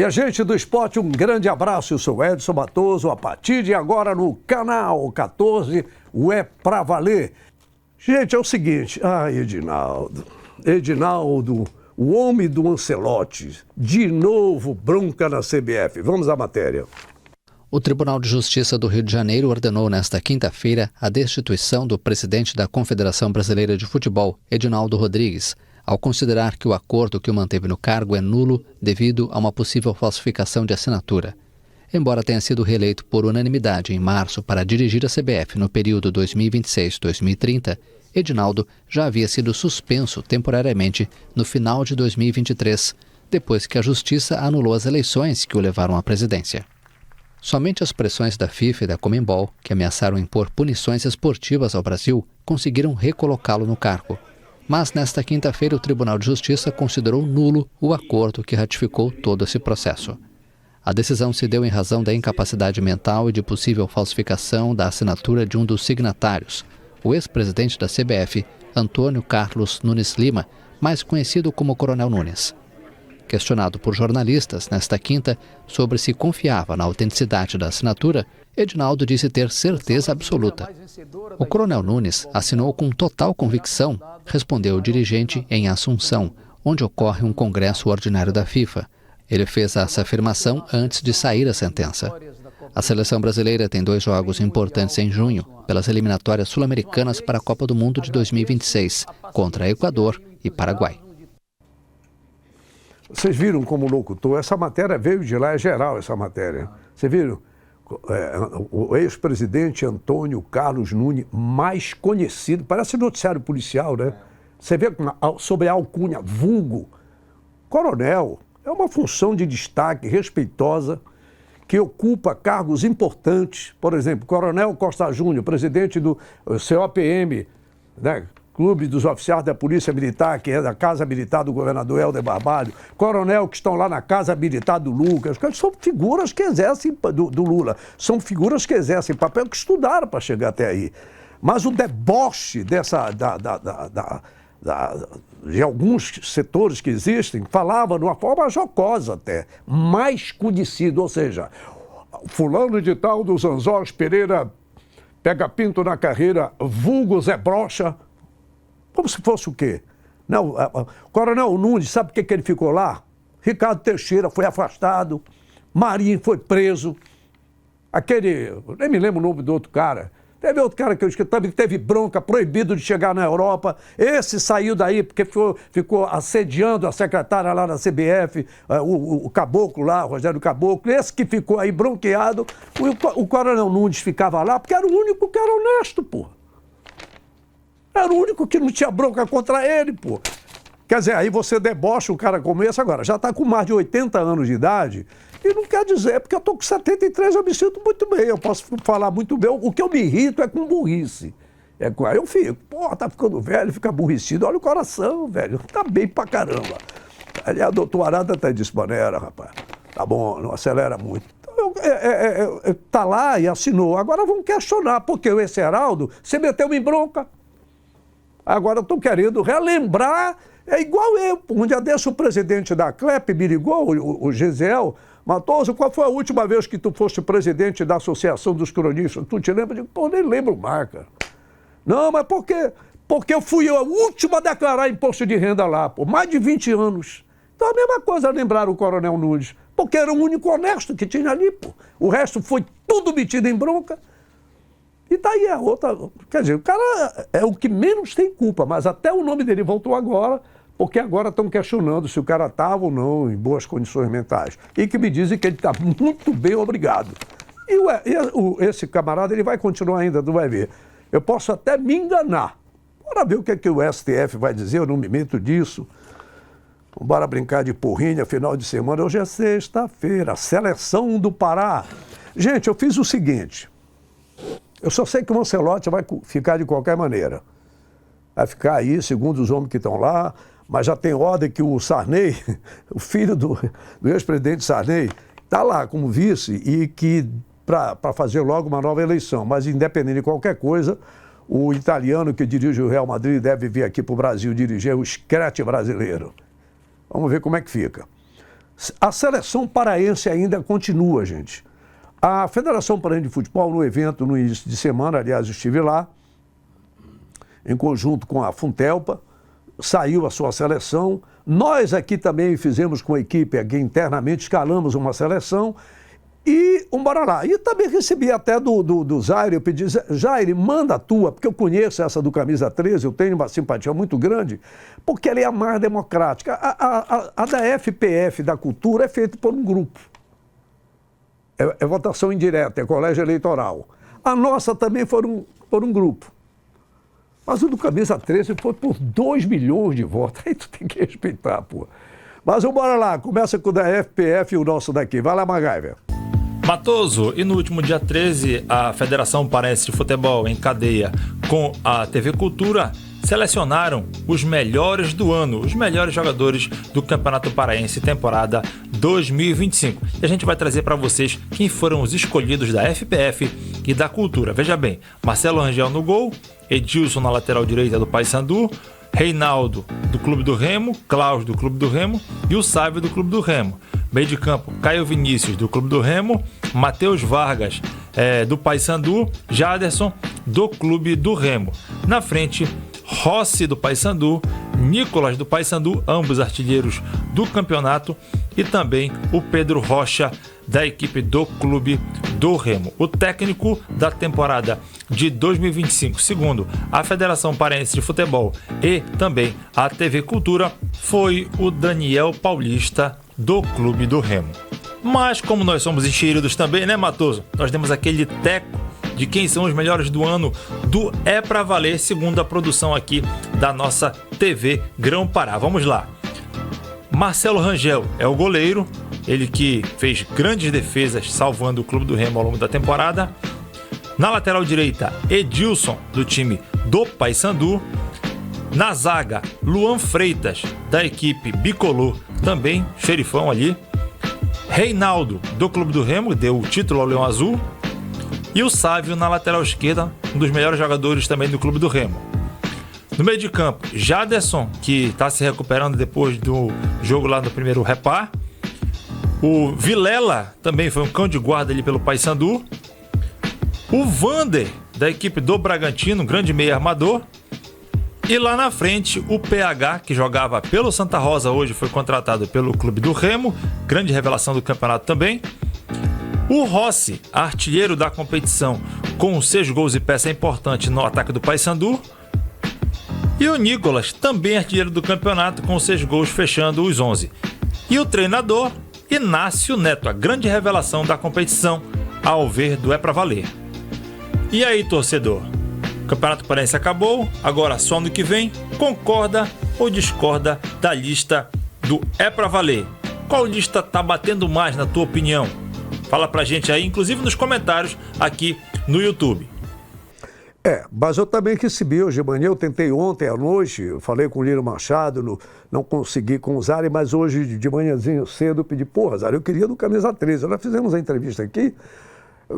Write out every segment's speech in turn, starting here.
E a gente do esporte, um grande abraço. Eu sou Edson Matoso, a partir de agora no canal 14, o É Pra Valer. Gente, é o seguinte, Edinaldo, o homem do Ancelotti, de novo bronca na CBF. Vamos à matéria. O Tribunal de Justiça do Rio de Janeiro ordenou nesta quinta-feira a destituição do presidente da Confederação Brasileira de Futebol, Edinaldo Rodrigues, ao considerar que o acordo que o manteve no cargo é nulo devido a uma possível falsificação de assinatura. Embora tenha sido reeleito por unanimidade em março para dirigir a CBF no período 2026-2030, Edinaldo já havia sido suspenso temporariamente no final de 2023, depois que a Justiça anulou as eleições que o levaram à presidência. Somente as pressões da FIFA e da Conmebol, que ameaçaram impor punições esportivas ao Brasil, conseguiram recolocá-lo no cargo. Mas nesta quinta-feira o Tribunal de Justiça considerou nulo o acordo que ratificou todo esse processo. A decisão se deu em razão da incapacidade mental e de possível falsificação da assinatura de um dos signatários, o ex-presidente da CBF, Antônio Carlos Nunes Lima, mais conhecido como Coronel Nunes. Questionado por jornalistas nesta quinta sobre se confiava na autenticidade da assinatura, Edinaldo disse ter certeza absoluta. O Coronel Nunes assinou com total convicção, respondeu o dirigente em Assunção, onde ocorre um congresso ordinário da FIFA. Ele fez essa afirmação antes de sair a sentença. A seleção brasileira tem 2 jogos importantes em junho, pelas eliminatórias sul-americanas para a Copa do Mundo de 2026, contra Equador e Paraguai. Vocês viram como locutor? Essa matéria veio de lá, é geral essa matéria. Vocês viram? O ex-presidente Antônio Carlos Nunes, mais conhecido, parece noticiário policial, né? Você vê sobre a alcunha, vulgo, coronel, é uma função de destaque, respeitosa, que ocupa cargos importantes. Por exemplo, Coronel Costa Júnior, presidente do COPM, né? Clube dos Oficiais da Polícia Militar, que é da Casa Militar do governador Helder Barbalho, coronel que estão lá na Casa Militar do Lucas, são figuras que exercem, do Lula, são figuras que exercem papel que estudaram para chegar até aí. Mas o deboche de alguns setores que existem, falava de uma forma jocosa até, mais conhecido, ou seja, fulano de tal dos Anzóis Pereira pega pinto na carreira, vulgo Zé Brocha, como se fosse o quê? Não, o Coronel Nunes, sabe por que ele ficou lá? Ricardo Teixeira foi afastado, Marinho foi preso, nem me lembro o nome do outro cara, teve outro cara que eu esqueci, também teve bronca, proibido de chegar na Europa, esse saiu daí porque ficou assediando a secretária lá na CBF, o Caboclo lá, o Rogério Caboclo, esse que ficou aí bronqueado, o Coronel Nunes ficava lá porque era o único que era honesto, porra. Era o único que não tinha bronca contra ele, pô. Quer dizer, aí você debocha um cara como esse agora, já está com mais de 80 anos de idade, e não quer dizer, porque eu estou com 73, eu me sinto muito bem, eu posso falar muito bem. O que eu me irrito é com burrice. Aí eu fico, pô, tá ficando velho, fica aborrecido, olha o coração, velho, tá bem pra caramba. Ali a doutora Arada até disse, maneira, rapaz, tá bom, não acelera muito. Então, tá lá e assinou, agora vamos questionar, porque o Heraldo, você meteu em bronca. Agora estão querendo relembrar, é igual eu. Um dia desse o presidente da CLEP me ligou, o Gesiel Matoso, qual foi a última vez que tu foste presidente da Associação dos Cronistas? Tu te lembra? Eu digo, pô, nem lembro mais, cara. Não, mas por quê? Porque eu fui a última a declarar imposto de renda lá, por mais de 20 anos. Então a mesma coisa lembrar o Coronel Nunes, porque era o único honesto que tinha ali, pô. O resto foi tudo metido em bronca. E daí a outra, quer dizer, o cara é o que menos tem culpa, mas até o nome dele voltou agora, porque agora estão questionando se o cara estava ou não em boas condições mentais. E que me dizem que ele está muito bem, obrigado. Esse camarada, ele vai continuar ainda, não vai ver. Eu posso até me enganar. Bora ver o que o STF vai dizer, eu não me meto disso. Bora brincar de porrinha, final de semana. Hoje é sexta-feira, seleção do Pará. Gente, eu fiz o seguinte... Eu só sei que o Ancelotti vai ficar de qualquer maneira. Vai ficar aí, segundo os homens que estão lá, mas já tem ordem que o Sarney, o filho do ex-presidente Sarney, está lá como vice e que para fazer logo uma nova eleição. Mas independente de qualquer coisa, o italiano que dirige o Real Madrid deve vir aqui para o Brasil dirigir o Screte brasileiro. Vamos ver como é que fica. A seleção paraense ainda continua, gente. A Federação Paraense de Futebol, no evento no início de semana, aliás, eu estive lá, em conjunto com a Funtelpa, saiu a sua seleção. Nós aqui também fizemos com a equipe, aqui internamente, escalamos uma seleção e bora lá. E também recebi até do Zaire, eu pedi, Zaire, manda a tua, porque eu conheço essa do Camisa 13, eu tenho uma simpatia muito grande, porque ela é a mais democrática. A da FPF, da Cultura, é feita por um grupo. É votação indireta, é colégio eleitoral. A nossa também por um grupo. Mas o do Camisa 13 foi por 2 milhões de votos. Aí tu tem que respeitar, pô. Mas bora lá, começa com o da FPF e o nosso daqui. Vai lá, MacGyver. Matoso, e no último dia 13, a Federação Paraense de Futebol, em cadeia com a TV Cultura, selecionaram os melhores do ano, os melhores jogadores do Campeonato Paraense temporada 2025. E a gente vai trazer para vocês quem foram os escolhidos da FPF e da Cultura. Veja bem, Marcelo Rangel no gol, Edilson na lateral direita do Paysandu, Reinaldo do Clube do Remo, Klaus do Clube do Remo e o Sávio do Clube do Remo. Meio de campo, Caio Vinícius do Clube do Remo, Matheus Vargas do Paysandu, Jaderson do Clube do Remo. Na frente, Rossi do Paysandu, Nicolas do Paysandu, ambos artilheiros do campeonato, e também o Pedro Rocha da equipe do Clube do Remo. O técnico da temporada de 2025, segundo a Federação Paraense de Futebol e também a TV Cultura, foi o Daniel Paulista do Clube do Remo. Mas como nós somos enxeridos também, né, Matoso? Nós temos aquele teco de quem são os melhores do ano do É Pra Valer, segundo a produção aqui da nossa TV Grão-Pará. Vamos lá. Marcelo Rangel é o goleiro, ele que fez grandes defesas salvando o Clube do Remo ao longo da temporada. Na lateral direita, Edilson, do time do Paysandu. Na zaga, Luan Freitas, da equipe Bicolor, também xerifão ali. Reinaldo, do Clube do Remo, deu o título ao Leão Azul. E o Sávio na lateral esquerda, um dos melhores jogadores também do Clube do Remo. No meio de campo, Jaderson, que está se recuperando depois do jogo lá no primeiro Repar. O Vilela também foi um cão de guarda ali pelo Paysandu. O Vander, da equipe do Bragantino, grande meio armador. E lá na frente, o PH, que jogava pelo Santa Rosa, hoje foi contratado pelo Clube do Remo, grande revelação do campeonato também. O Rossi, artilheiro da competição, com 6 gols e peça importante no ataque do Paysandu. E o Nicolas, também artilheiro do campeonato, com 6 gols fechando os 11. E o treinador, Inácio Neto, a grande revelação da competição, ao ver do É Pra Valer. E aí, torcedor? O Campeonato Paraense acabou, agora só no que vem, concorda ou discorda da lista do É Pra Valer? Qual lista tá batendo mais, na tua opinião? Fala pra gente aí, inclusive nos comentários aqui no YouTube. Mas eu também recebi hoje de manhã, eu tentei ontem à noite, eu falei com o Lino Machado, não consegui com o Zari, mas hoje de manhãzinho cedo eu pedi, porra, Zari, eu queria do Camisa 13. Nós fizemos a entrevista aqui,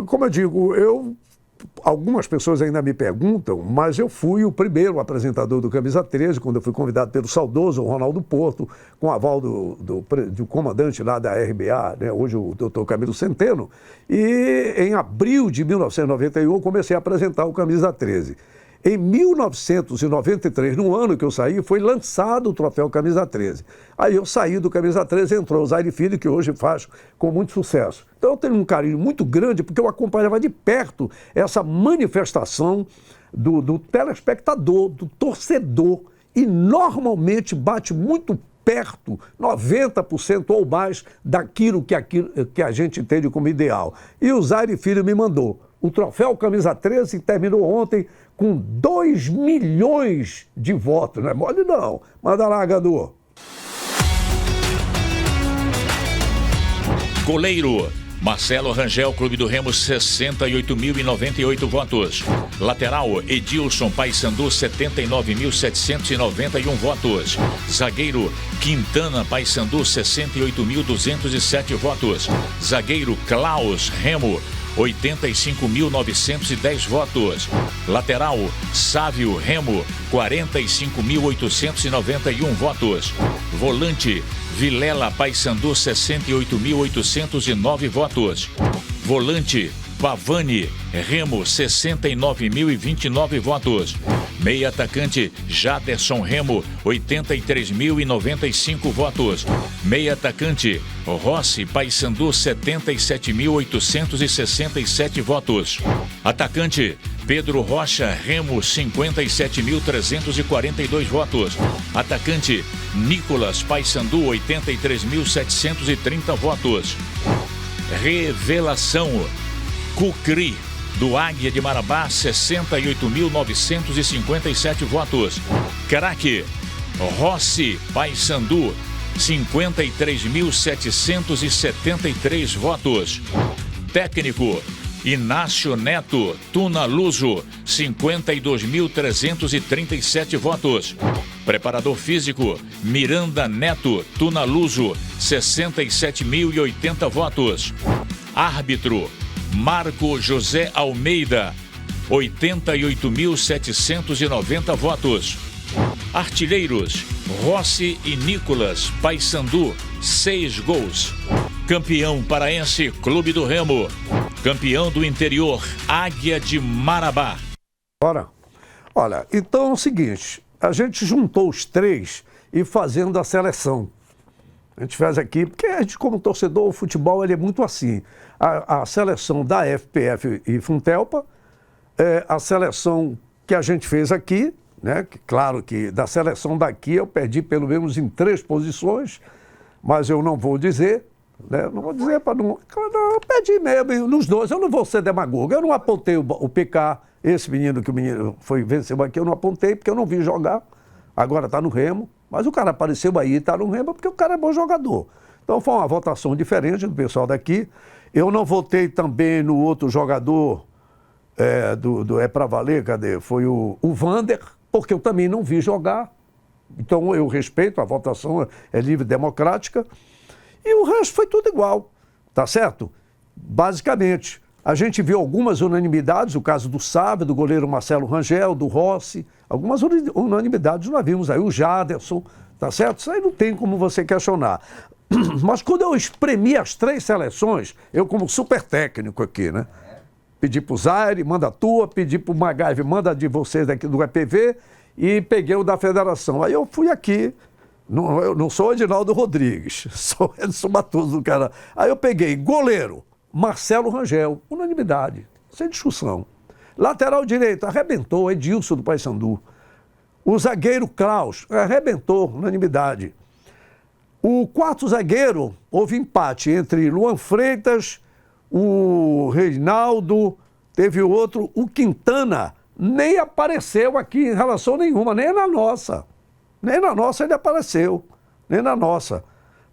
como eu digo, algumas pessoas ainda me perguntam, mas eu fui o primeiro apresentador do Camisa 13, quando eu fui convidado pelo saudoso Ronaldo Porto, com aval do comandante lá da RBA, né, hoje o doutor Camilo Centeno, e em abril de 1991 eu comecei a apresentar o Camisa 13. Em 1993, no ano que eu saí, foi lançado o troféu Camisa 13. Aí eu saí do Camisa 13 e entrou o Zaire Filho, que hoje faz com muito sucesso. Então eu tenho um carinho muito grande, porque eu acompanhava de perto essa manifestação do telespectador, do torcedor, e normalmente bate muito perto, 90% ou mais, daquilo que a gente entende como ideal. E o Zaire Filho me mandou o troféu Camisa 13, que terminou ontem com 2 milhões de votos. Não é mole não. Manda lá, Gadu. Goleiro, Marcelo Rangel, Clube do Remo, 68.098 votos. Lateral, Edilson, Paysandu, 79.791 votos. Zagueiro, Quintana, Paysandu, 68.207 votos. Zagueiro, Klaus, Remo, 85.910 votos. Lateral, Sávio Remo, 45.891 votos. Volante, Vilela Paysandu, 68.809 votos. Volante, Pavani Remo, 69.029 votos. Meia atacante, Jaderson Remo, 83.095 votos. Meia atacante, Rossi Paysandu, 77.867 votos. Atacante, Pedro Rocha Remo, 57.342 votos. Atacante, Nicolas Paysandu, 83.730 votos. Revelação, Cucri, do Águia de Marabá, 68.957 votos. Craque, Rossi Paysandu, 53.773 votos. Técnico, Inácio Neto, Tunaluso, 52.337 votos. Preparador físico, Miranda Neto, Tunaluso, 67.080 votos. Árbitro, Marco José Almeida, 88.790 votos. Artilheiros, Rossi e Nicolas Paysandu, 6 gols. Campeão paraense, Clube do Remo. Campeão do interior, Águia de Marabá. Olha, então é o seguinte, a gente juntou os três e fazendo a seleção. A gente faz aqui, porque a gente, como torcedor, o futebol ele é muito assim. A seleção da FPF e Funtelpa, a seleção que a gente fez aqui, né? Claro que da seleção daqui eu perdi pelo menos em 3 posições, mas eu não vou dizer, né? Não vou dizer para não... Eu perdi mesmo, nos dois, eu não vou ser demagogo. Eu não apontei o PK, esse menino que o menino foi venceu aqui, eu não apontei porque eu não vi jogar. Agora está no Remo, mas o cara apareceu aí e está no Remo porque o cara é bom jogador. Então foi uma votação diferente do pessoal daqui. Eu não votei também no outro jogador do É Pra Valer, cadê? Foi o Vander, porque eu também não vi jogar. Então eu respeito, a votação é livre e democrática. E o resto foi tudo igual, tá certo? Basicamente, a gente viu algumas unanimidades, o caso do Sávio, do goleiro Marcelo Rangel, do Rossi, algumas unanimidades nós vimos aí, o Jaderson, tá certo? Isso aí não tem como você questionar. Mas quando eu espremi as 3 seleções, eu como super técnico aqui, né? Pedi pro Zaire, manda a tua, pedi pro Magaive, manda de vocês aqui do EPV e peguei o da federação. Aí eu fui aqui, eu não sou o Edinaldo Rodrigues, sou Edson Matoso do cara. Aí eu peguei goleiro, Marcelo Rangel, unanimidade, sem discussão. Lateral direito, arrebentou, Edilson do Paysandu. O zagueiro Klaus, arrebentou, unanimidade. O quarto zagueiro, houve empate entre Luan Freitas, o Reinaldo, teve o outro, o Quintana, nem apareceu aqui em relação nenhuma, nem na nossa. Nem na nossa ele apareceu, nem na nossa.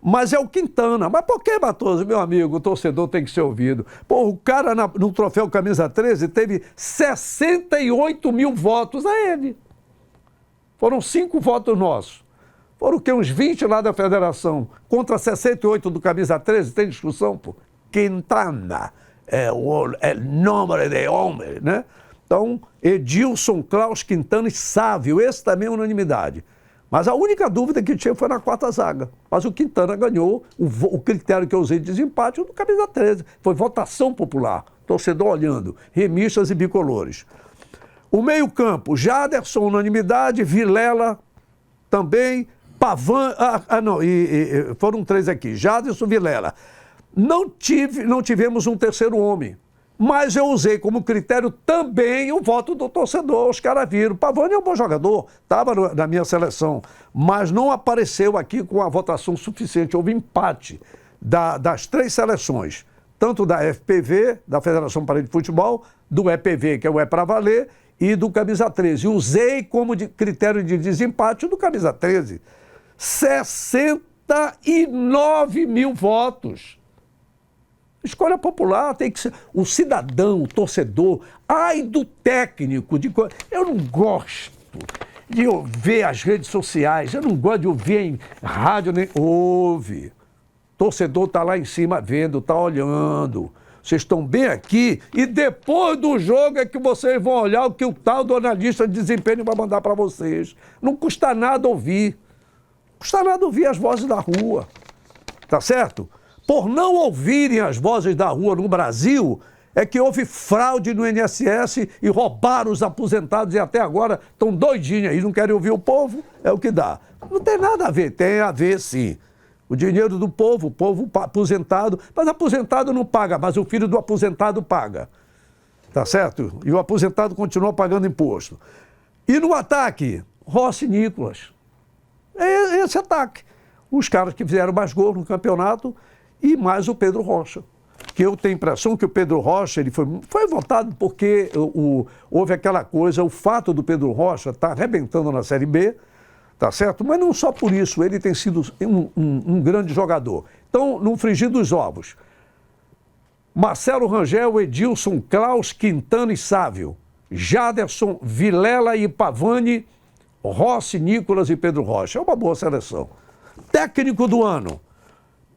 Mas é o Quintana. Mas por que, Matoso, meu amigo, o torcedor tem que ser ouvido? Pô, o cara no troféu Camisa 13 teve 68 mil votos a ele. Foram 5 votos nossos. Foram o quê? Uns 20 lá da federação. Contra 68 do Camisa 13, tem discussão, pô. Quintana é o nome de homem, né? Então, Edilson, Klaus, Quintana e Sávio, esse também é unanimidade. Mas a única dúvida que tinha foi na quarta zaga. Mas o Quintana ganhou o critério que eu usei de desempate, o do Camisa 13. Foi votação popular, torcedor olhando, remistas e bicolores. O meio-campo, Jaderson, unanimidade, Vilela também, Pavan, foram 3 aqui, Jaderson, Vilela. Não tivemos um terceiro homem, mas eu usei como critério também o voto do torcedor. Os caras viram, Pavani é um bom jogador, estava na minha seleção, mas não apareceu aqui com a votação suficiente. Houve empate das 3 seleções, tanto da FPV, da Federação Paraense de Futebol, do EPV, que é o É Pra Valer, e do Camisa 13. Usei como critério de desempate o do Camisa 13. 69 mil votos. Escolha popular tem que ser o cidadão, o torcedor. Ai do técnico. Eu não gosto de ouvir as redes sociais, eu não gosto de ouvir em rádio, nem ouve. Torcedor está lá em cima vendo, está olhando. Vocês estão bem aqui e depois do jogo é que vocês vão olhar o que o tal do analista de desempenho vai mandar para vocês. Não custa nada ouvir. Não custa nada ouvir as vozes da rua. Tá certo? Por não ouvirem as vozes da rua no Brasil, é que houve fraude no INSS e roubaram os aposentados e até agora estão doidinhos aí, não querem ouvir o povo, é o que dá. Não tem nada a ver, tem a ver sim. O dinheiro do povo, o povo aposentado, mas aposentado não paga, mas o filho do aposentado paga. Tá certo? E o aposentado continua pagando imposto. E no ataque, Rossi e Nicolas. É esse ataque. Os caras que fizeram mais gols no campeonato e mais o Pedro Rocha. Que eu tenho a impressão que o Pedro Rocha ele foi votado porque houve aquela coisa, o fato do Pedro Rocha estar arrebentando na Série B, tá certo? Mas não só por isso, ele tem sido um grande jogador. Então, no frigir dos ovos, Marcelo Rangel, Edilson, Klaus, Quintana e Sávio, Jaderson, Vilela e Pavani, Rossi, Nicolas e Pedro Rocha. É uma boa seleção. Técnico do ano,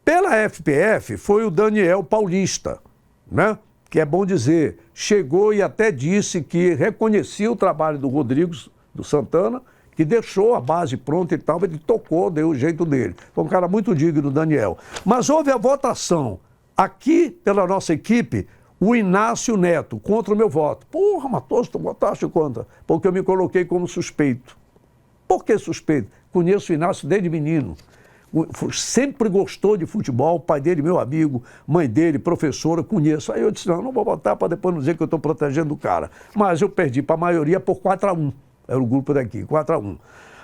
pela FPF, foi o Daniel Paulista, né? Que é bom dizer, chegou e até disse que reconhecia o trabalho do Rodrigues, do Santana, que deixou a base pronta e tal, ele tocou, deu o jeito dele. Foi um cara muito digno, Daniel. Mas houve a votação aqui pela nossa equipe, o Inácio Neto, contra o meu voto. Porra, Matoso, tu votaste contra? Porque eu me coloquei como suspeito. Por que suspeito? Conheço o Inácio desde menino. Sempre gostou de futebol, o pai dele, meu amigo, mãe dele, professora, conheço. Aí eu disse, não vou votar para depois não dizer que eu estou protegendo o cara. Mas eu perdi para a maioria por 4-1. Era o grupo daqui, 4-1.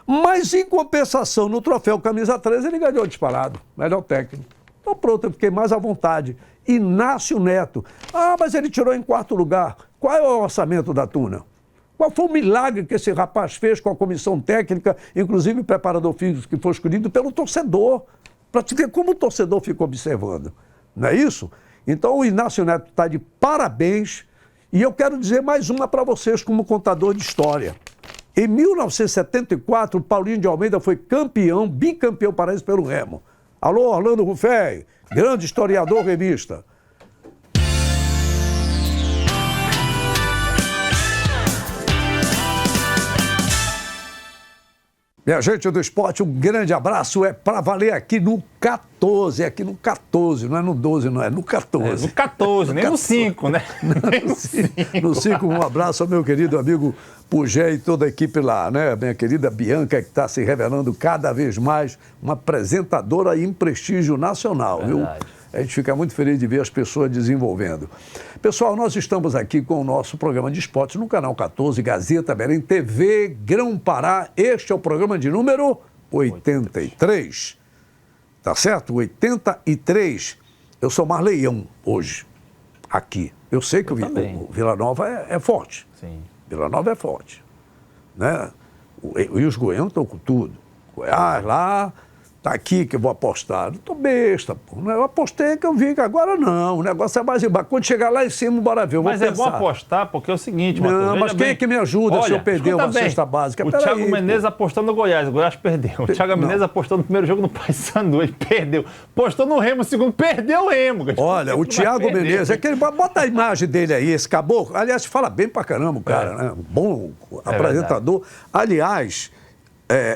Mas, em compensação, no troféu Camisa 13, ele ganhou disparado. Melhor técnico. Então, pronto, eu fiquei mais à vontade. Inácio Neto. Ah, mas ele tirou em 4º lugar. Qual é o orçamento da Tuna? Qual foi o milagre que esse rapaz fez com a comissão técnica, inclusive o preparador físico que foi escolhido pelo torcedor? Para te ver como o torcedor fica observando. Não é isso? Então, o Inácio Neto está de parabéns. E eu quero dizer mais uma para vocês como contador de história. Em 1974, o Paulinho de Almeida foi campeão, bicampeão paraense pelo Remo. Alô, Orlando Ruffey, grande historiador remista. Minha gente do esporte, um grande abraço. É para valer aqui no 14. É aqui no 14, não é no 12, não é no 14. É, no 14, nem no 5, né? No 5, um abraço ao meu querido amigo Pugé e toda a equipe lá, né? A minha querida Bianca, que está se revelando cada vez mais uma apresentadora em prestígio nacional, viu? A gente fica muito feliz de ver as pessoas desenvolvendo. Pessoal, nós estamos aqui com o nosso programa de esportes no canal 14, Gazeta Belém, TV Grão-Pará. Este é o programa de número 83. Tá certo? 83. Eu sou Marleião hoje, aqui. Eu sei que o Vila Nova é forte. Sim. Vila Nova é forte. Né? E os goianos estão com tudo. Goiás lá... Tá aqui que eu vou apostar. Não tô besta, pô. Eu apostei que eu vi que agora não. O negócio é mais embaixo. Quando chegar lá em cima, bora ver. Mas é bom apostar, porque é o seguinte, Matheus. Não, mas quem é que me ajuda se eu perder uma cesta básica? O Thiago Menezes apostou no Goiás. O Goiás perdeu. O Thiago Menezes apostou no primeiro jogo no Paysandu. Ele perdeu. Apostou no Remo no segundo. Perdeu o Remo. Olha, o Thiago Menezes, bota a imagem dele aí, esse caboclo. Aliás, fala bem pra caramba o cara, né? Bom apresentador. Aliás...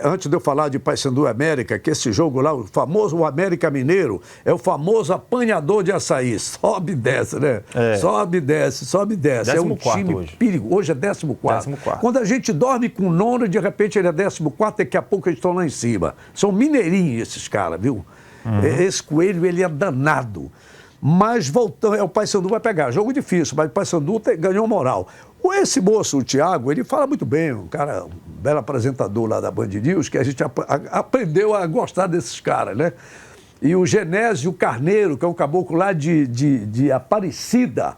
antes de eu falar de Paysandu América, que esse jogo lá, o famoso América Mineiro, é o famoso apanhador de açaí. Sobe e desce, né? Sobe e desce, sobe e desce. É um time hoje. Perigoso. Hoje é 14º. Quando a gente dorme com o 9º, de repente ele é 14º, daqui a pouco eles estão lá em cima. São mineirinhos esses caras, viu? Esse coelho, ele é danado. Mas voltando, o Paysandu vai pegar. Jogo difícil, mas o Paysandu ganhou moral. Esse moço, o Thiago, ele fala muito bem, um cara, um belo apresentador lá da Band News, que a gente aprendeu a gostar desses caras, né? E o Genésio Carneiro, que é um caboclo lá de Aparecida,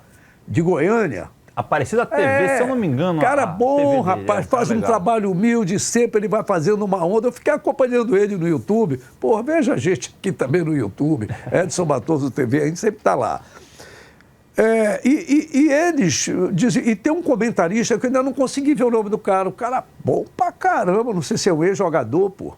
de Goiânia. Aparecida TV, se eu não me engano. Cara bom, rapaz, faz um trabalho humilde, sempre ele vai fazendo uma onda. Eu fiquei acompanhando ele no YouTube. Porra, veja a gente aqui também no YouTube, Edson Matoso TV, a gente sempre está lá. E eles dizem, e tem um comentarista que eu ainda não consegui ver o nome do cara. O cara bom pra caramba, não sei se é um ex-jogador, pô.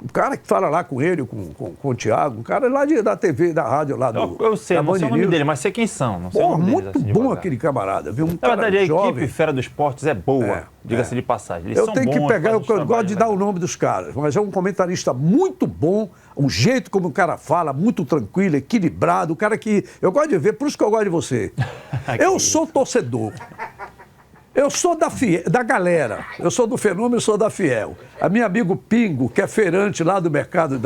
O cara que fala lá com ele, com o Thiago, um cara lá da TV, da rádio lá do... Eu sei, da não sei o nome Band dele, mas sei quem são. Não sei Pô, o nome deles, muito assim, bom devagar. aquele camarada, viu? Um Na verdade, cara a jovem. equipe Fera do Esportes é boa, diga-se de passagem. Eles Eu são tenho que bons, pegar, fazem eu uns gosto de dar trabalhos o nome dos caras, mas é um comentarista muito bom, o jeito como o cara fala, muito tranquilo, equilibrado, o cara que... Eu gosto de ver, por isso que eu gosto de você. Eu sou torcedor. Eu sou da galera, eu sou do Fenômeno, eu sou da Fiel. A minha amigo Pingo, que é feirante lá do mercado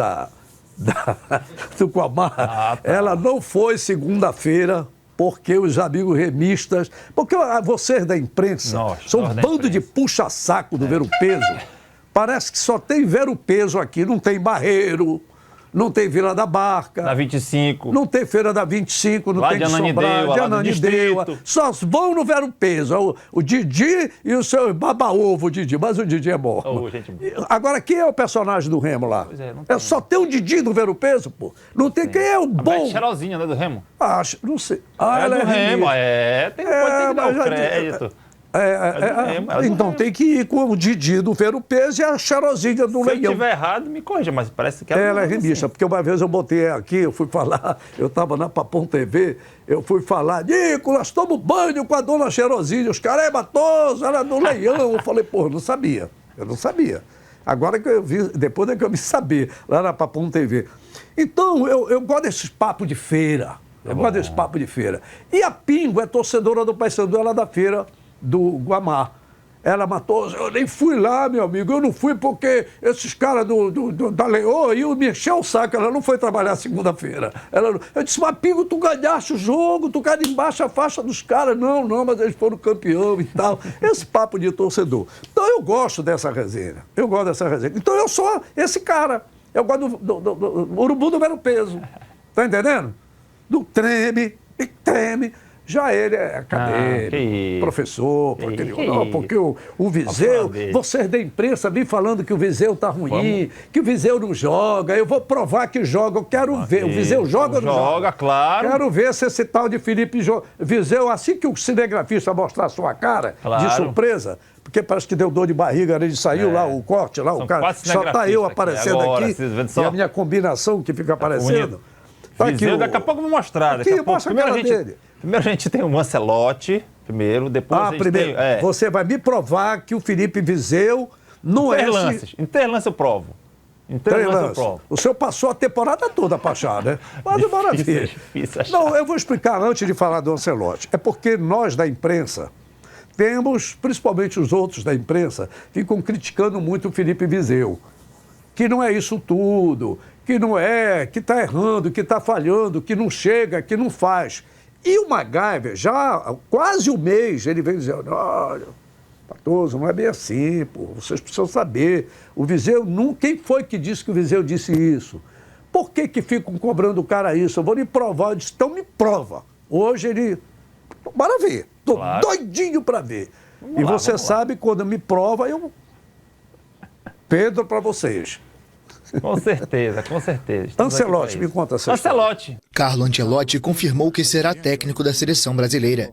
do Guamá, ela não foi segunda-feira porque os amigos remistas... Porque vocês da imprensa são um bando de puxa-saco do Ver o Peso. Parece que só tem Ver o Peso aqui, não tem Barreiro... Não tem Vila da Barca. Da 25. Não tem Feira da 25, não Lá tem de Ananindeua, de lá do Ananindeua. distrito. Só vão no Ver o Peso. O Didi e o seu baba-ovo, o Didi. Mas o Didi é bom. Gente boa. Agora, quem é o personagem do Remo lá? Pois é, não tem. Só tem o Didi do Ver o Peso, pô. Não tem quem é o A Beth bom. Cheirosinha, né, do Remo? Acho, não sei. Ah, É ela do é Remo, remista. tem que dar mas o já- crédito. Remo, é do Então Remo. tem que ir com o Didi do Ver o Peso e a Cheirosinha do Se eu Leão. estiver errado, me corrija, mas parece que Ela é assim. remista, porque uma vez eu botei aqui, eu fui falar, eu estava na Papum TV, eu fui falar, Nicolas, toma um banho com a dona Cheirosinha, os caras é matoso, ela é do Leão. Eu falei, pô, eu não sabia. Agora que eu vi, depois é que eu me saber, lá na Papum TV. Então, eu gosto desses papos de feira, gosto desse papo de feira. E a Pingo é torcedora do Paysandu, ela é da feira do Guamá. Ela matou, eu nem fui lá, meu amigo, eu não fui porque esses caras da Leoa iam me encher o saco, ela não foi trabalhar segunda-feira. Eu disse, mas Pingo, tu ganhaste o jogo, tu embaixo a faixa dos caras. Não, mas eles foram campeão e tal. Esse papo de torcedor. Então eu gosto dessa resenha, Então eu sou esse cara, eu gosto do urubu do Ver o Peso, tá entendendo? Do treme. Já ele é acadêmico, professor, porque o Viseu, vocês da imprensa vêm falando que o Viseu tá ruim, que o Viseu não joga, eu vou provar que joga, eu quero ver. O Viseu joga ou não joga? Joga, claro. Quero ver se esse tal de Felipe Viseu, assim que o cinegrafista mostrar a sua cara, Claro. de surpresa, porque parece que deu dor de barriga, ele saiu lá, o corte lá, o São cara, quatro só tá eu cinegrafistas aparecendo agora, aqui, vocês vendo e só? a minha combinação que fica aparecendo. Tá aqui Viseu, o- daqui a pouco eu vou mostrar. Daqui Aqui, a pouco. mostra a cara dele. Primeiro a gente tem o Ancelotti, depois a gente primeiro, tem... você vai me provar que o Felipe Viseu não é esse... Interlances. Interlance eu provo. Interlance eu Três provo. lances. O senhor passou a temporada toda para achar, né? Mas Difícil, maravilha. difícil achar. Não, eu vou explicar antes de falar do Ancelotti. É porque nós da imprensa temos, principalmente os outros da imprensa, ficam criticando muito o Felipe Viseu. Que não é isso tudo, que não é, que está errando, que está falhando, que não chega, que não faz. E o MacGyver, já há quase um mês, ele vem dizendo, olha, Patoso, não é bem assim, pô, vocês precisam saber. O Viseu, quem foi que disse que o Viseu disse isso? Por que ficam cobrando o cara isso? Eu vou lhe provar. Eu disse, então me prova. Hoje ele... Bora ver. Tô doidinho para ver. E você sabe, quando me prova, eu... Pedro para vocês. Com certeza, com certeza. Estamos Ancelotti, aqui me pra conta isso. essa história. Ancelotti. Carlo Ancelotti confirmou que será técnico da seleção brasileira.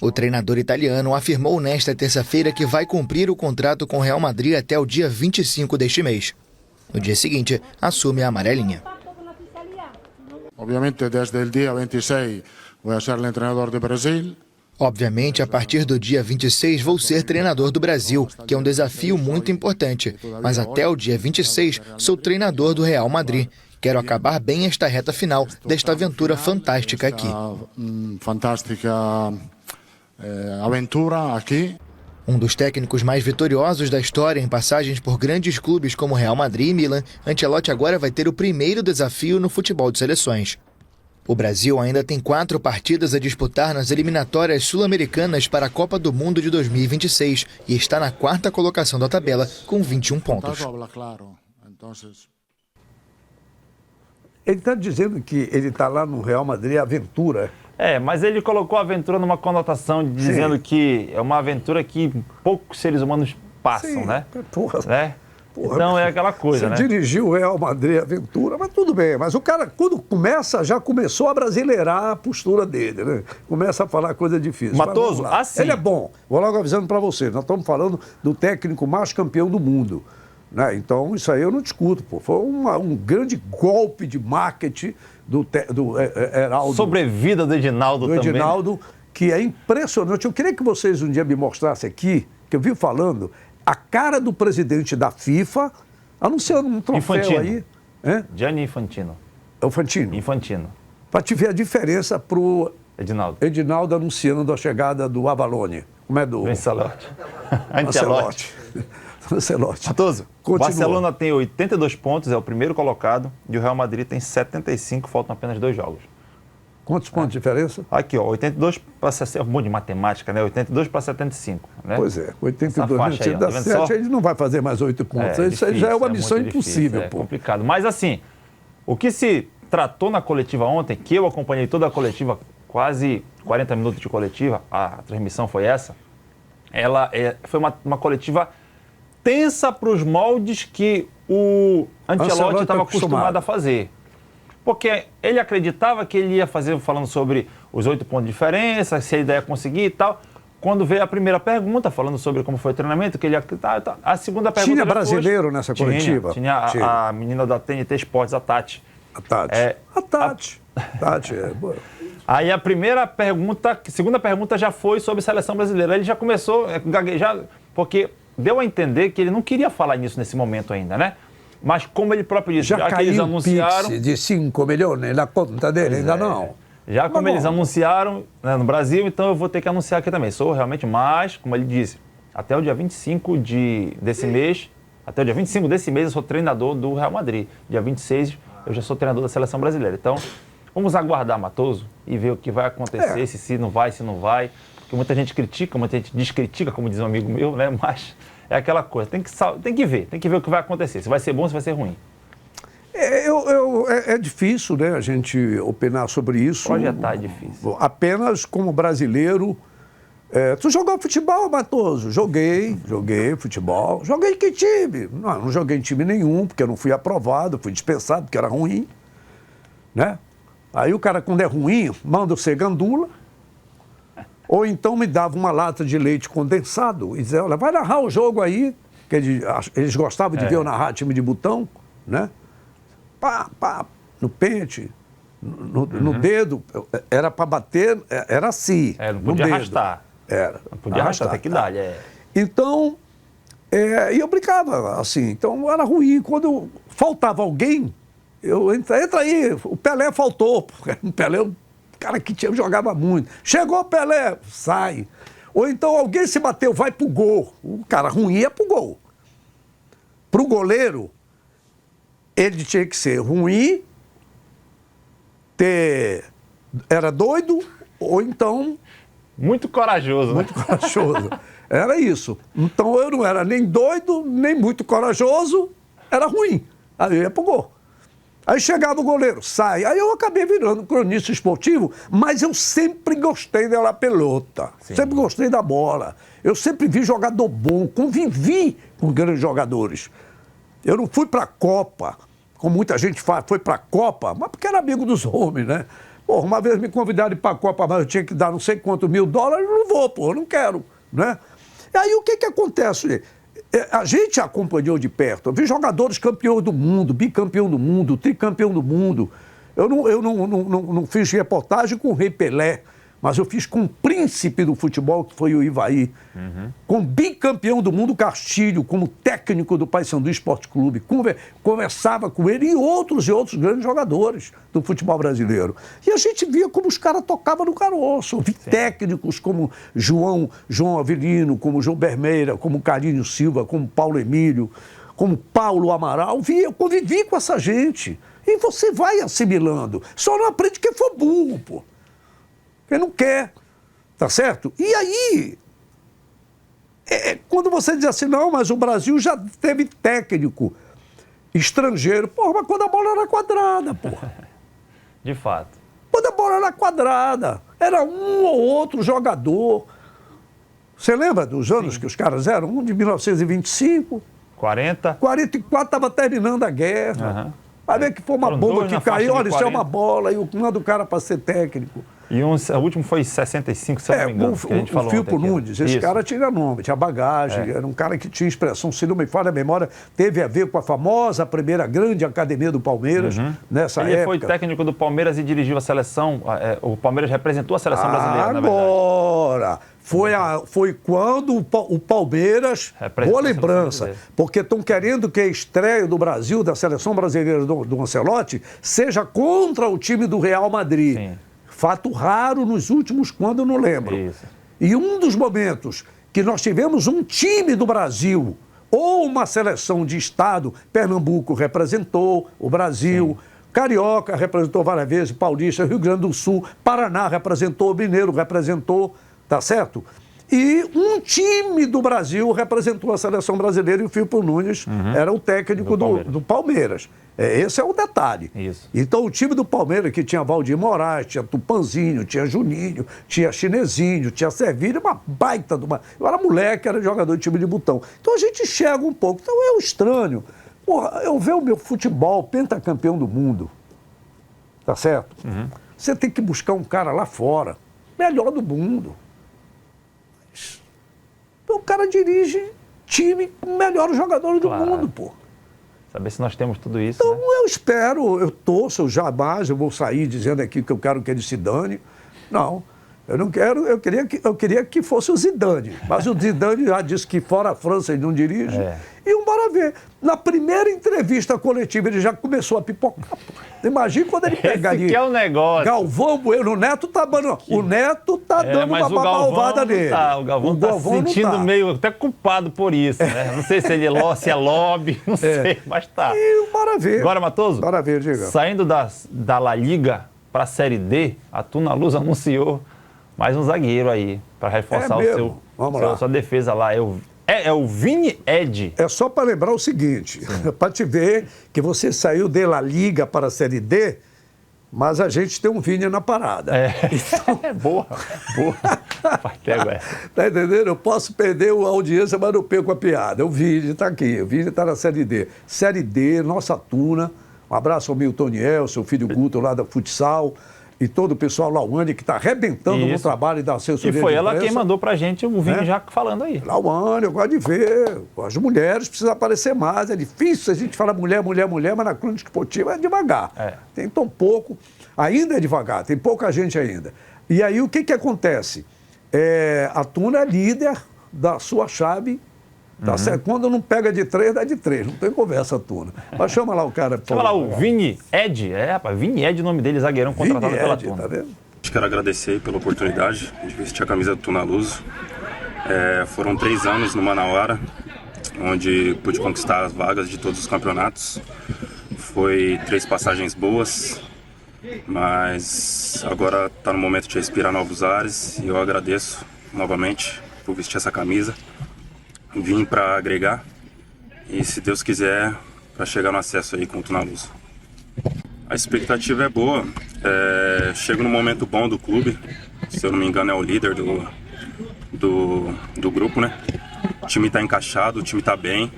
O treinador italiano afirmou nesta terça-feira que vai cumprir o contrato com o Real Madrid até o dia 25 deste mês. No dia seguinte, assume a amarelinha. Obviamente, desde o dia 26 vou ser o treinador do Brasil. Obviamente, a partir do dia 26 vou ser treinador do Brasil, que é um desafio muito importante. Mas até o dia 26 sou treinador do Real Madrid. Quero acabar bem esta reta final desta aventura fantástica aqui. Fantástica aventura aqui. Um dos técnicos mais vitoriosos da história em passagens por grandes clubes como Real Madrid e Milan, Ancelotti agora vai ter o primeiro desafio no futebol de seleções. O Brasil ainda tem 4 partidas a disputar nas eliminatórias sul-americanas para a Copa do Mundo de 2026 e está na 4ª colocação da tabela com 21 pontos. Ele está dizendo que ele está lá no Real Madrid, aventura. Mas ele colocou a aventura numa conotação dizendo que é uma aventura que poucos seres humanos passam, Sim, né? porra. Né? Porra, Então é aquela coisa, né? Você dirigiu o Real Madrid Aventura, mas tudo bem. Mas o cara, quando começa, já começou a brasileirar a postura dele, né? Começa a falar coisa difícil. Mas Matoso, vamos lá. assim... Ele é bom. Vou logo avisando para você. Nós estamos falando do técnico mais campeão do mundo. né? Então, isso aí eu não discuto, pô. Foi um grande golpe de marketing do Heraldo. Sobrevida do Edinaldo também. Edinaldo, que é impressionante. Eu queria que vocês um dia me mostrassem aqui, que eu vi falando, a cara do presidente da FIFA anunciando um troféu Infantino. aí. É? Gianni Infantino. É o Fantino. Infantino. Para te ver a diferença pro Edinaldo anunciando a chegada do Avalone. Como é do... Ancelotti. Ancelotti. Matoso, o Continua. Barcelona tem 82 pontos, é o primeiro colocado, e o Real Madrid tem 75, faltam apenas 2 jogos. Quantos pontos de diferença? Aqui, ó, 82 para 60, um monte de matemática, né? 82 para 75, né? Pois é, 82 faixa aí, ó, dá tá vendo 7, só? ele não vai fazer mais 8 pontos. Isso aí difícil, já é uma muito missão difícil, impossível, é pô. complicado. Mas assim, o que se tratou na coletiva ontem, que eu acompanhei toda a coletiva, quase 40 minutos de coletiva, a transmissão foi essa, foi uma coletiva tensa para os moldes que o Ancelotti estava acostumado a fazer. Porque ele acreditava que ele ia fazer, falando sobre os 8 pontos de diferença, se ele ia conseguir e tal. Quando veio a primeira pergunta, falando sobre como foi o treinamento, que ele ia... A segunda pergunta... Tinha brasileiro nessa coletiva? Tinha a menina da TNT Esportes, a Tati. A Tati. Tati, é boa. Aí a segunda pergunta já foi sobre seleção brasileira. Ele já começou a gaguejar, porque deu a entender que ele não queria falar nisso nesse momento ainda, né? Mas como ele próprio disse, já que eles anunciaram... Pix de 5 milhões na conta dele, ainda não. Já como eles anunciaram, né, no Brasil, então eu vou ter que anunciar aqui também. Sou realmente mais, como ele disse, até o dia 25 desse mês, até o dia 25 desse mês eu sou treinador do Real Madrid. Dia 26 eu já sou treinador da Seleção Brasileira. Então, vamos aguardar, Matoso, e ver o que vai acontecer, se não vai, se não vai. Porque muita gente critica, muita gente descritica, como diz um amigo meu, né? Mas é aquela coisa, tem que ver o que vai acontecer. Se vai ser bom, se vai ser ruim. É difícil, né, a gente opinar sobre isso. Projetar é difícil. Apenas como brasileiro. Tu jogou futebol, Matoso? Joguei futebol. Joguei em que time? Não joguei em time nenhum, porque eu não fui aprovado, fui dispensado, porque era ruim. Né? Aí o cara, quando é ruim, manda você gandula. Ou então me dava uma lata de leite condensado e dizia, olha, vai narrar o jogo aí, que eles gostavam de ver eu narrar time de botão, né? Pá, no pente, no dedo, era para bater, era assim. Não podia arrastar. Não podia arrastar, até que idade. Então, e eu brincava assim, então era ruim. Quando faltava alguém, entra aí, o Pelé faltou, porque o Pelé é um cara que jogava muito. Chegou o Pelé, sai. Ou então alguém se bateu, vai pro gol. O cara ruim ia pro gol. Pro goleiro, ele tinha que ser ruim, era doido, ou então... Muito corajoso, né? Muito corajoso. Era isso. Então eu não era nem doido, nem muito corajoso, era ruim. Aí eu ia pro gol. Aí chegava o goleiro, sai. Aí eu acabei virando cronista esportivo, mas eu sempre gostei da pelota. Sim. Sempre gostei da bola. Eu sempre vi jogador bom, convivi com grandes jogadores. Eu não fui para a Copa, como muita gente faz, foi para a Copa, mas porque era amigo dos homens, né? Porra, uma vez me convidaram para a Copa, mas eu tinha que dar não sei quantos $1.000, eu não vou, porra, eu não quero, né? E aí o que acontece? A gente acompanhou de perto, eu vi jogadores campeões do mundo, bicampeão do mundo, tricampeão do mundo. Eu não fiz reportagem com o Rei Pelé, mas eu fiz com o príncipe do futebol, que foi o Ivaí. Com o bicampeão do mundo, Castilho, como técnico do Paysandu Esporte Clube. Conversava com ele e outros grandes jogadores do futebol brasileiro. E a gente via como os caras tocavam no caroço. Eu vi técnicos como João Avelino, como João Bermeira, como Carlinho Silva, como Paulo Emílio, como Paulo Amaral. Eu convivi com essa gente. E você vai assimilando. Só não aprende que for burro, pô. Ele não quer, tá certo? E aí, quando você diz assim, não, mas o Brasil já teve técnico estrangeiro. Porra, mas quando a bola era quadrada, porra. De fato. Quando a bola era quadrada, era um ou outro jogador. Você lembra dos anos que os caras eram? Um de 1925. 40. 44 estava terminando a guerra. Vai ver que foi uma bomba que caiu. Olha, isso é uma bola. E manda o cara para ser técnico. E o último foi 65, se eu não me engano. Que a gente falou o Firpo Nunes, esse Isso. cara tinha nome, tinha bagagem, era um cara que tinha expressão, se não me falha a memória, teve a ver com a famosa primeira grande academia do Palmeiras, nessa época. Ele foi técnico do Palmeiras e dirigiu a seleção, o Palmeiras representou a seleção brasileira, na verdade. Agora, foi quando o Palmeiras, boa lembrança, porque estão querendo que a estreia do Brasil, da seleção brasileira do Ancelotti, seja contra o time do Real Madrid. Sim. Fato raro nos últimos, quando eu não lembro. Isso. E um dos momentos que nós tivemos um time do Brasil, ou uma seleção de estado, Pernambuco representou o Brasil, Carioca representou várias vezes, Paulista, Rio Grande do Sul, Paraná representou, Mineiro representou, tá certo? E um time do Brasil representou a seleção brasileira e o Firpo Nunes era o técnico do Palmeiras. Esse é o detalhe. Isso. Então, o time do Palmeiras, que tinha Valdir Moraes, tinha Tupanzinho, tinha Juninho, tinha Chinesinho, tinha Servilha, uma baita de uma... Eu era moleque, era jogador de time de botão. Então, a gente enxerga um pouco. Então, eu estranho. Porra, eu ver o meu futebol pentacampeão do mundo, tá certo? Você tem que buscar um cara lá fora, melhor do mundo. O cara dirige time com melhores jogadores do mundo, pô. Saber se nós temos tudo isso, Então, né? eu espero, eu torço, eu vou sair dizendo aqui que eu quero que ele se dane. Não, eu não quero, eu queria que fosse o Zidane. Mas o Zidane já disse que fora a França ele não dirige. E bora ver. Na primeira entrevista coletiva ele já começou a pipocar. Imagina quando ele pegar ali. Que é o negócio. Galvão Bueno, o Neto tá dando uma malvada nele. O Galvão tá se sentindo meio até culpado por isso, né? Não sei se ele se é lobby, não sei, mas tá. E bora ver. Agora, Matoso, Bora ver, diga. Saindo da La Liga para a Série D, a Tunaluz anunciou mais um zagueiro aí para reforçar sua defesa lá. É o Vini Ed. É só para lembrar o seguinte, para te ver que você saiu de La Liga para a Série D, mas a gente tem um Vini na parada. Então... boa. Pego essa. Tá entendendo? Eu posso perder a audiência, mas não perco a piada. O Vini está aqui, o Vini está na Série D. Série D, nossa Tuna. Um abraço ao Milton Niel, seu filho Guto lá da Futsal. E todo o pessoal Lauane que está arrebentando no trabalho da assessoria. E foi ela quem mandou pra gente o Vini já falando aí. Lauane, eu gosto de ver. As mulheres precisam aparecer mais. É difícil a gente falar mulher, mas na crônica esportiva é devagar. Tem tão pouco. Ainda é devagar, tem pouca gente ainda. E aí o que acontece? A Tuna é líder da sua chave. Tá certo? Quando não pega de 3, dá de 3. Não tem conversa, Tuna. Mas chama lá o cara. Chama lá o Vini Ed. Rapaz, Vini Ed, o nome dele, zagueirão contratado pela Tuna. Tá vendo? Quero agradecer pela oportunidade de vestir a camisa do Tunaluz. Foram 3 anos no Manauara, onde pude conquistar as vagas de todos os campeonatos. Foi 3 passagens boas, mas agora está no momento de respirar novos ares e eu agradeço novamente por vestir essa camisa. Vim para agregar e, se Deus quiser, para chegar no acesso aí com o Tunaluz. A expectativa é boa. Chego no momento bom do clube. Se eu não me engano, é o líder do grupo, né? O time está encaixado, o time está bem.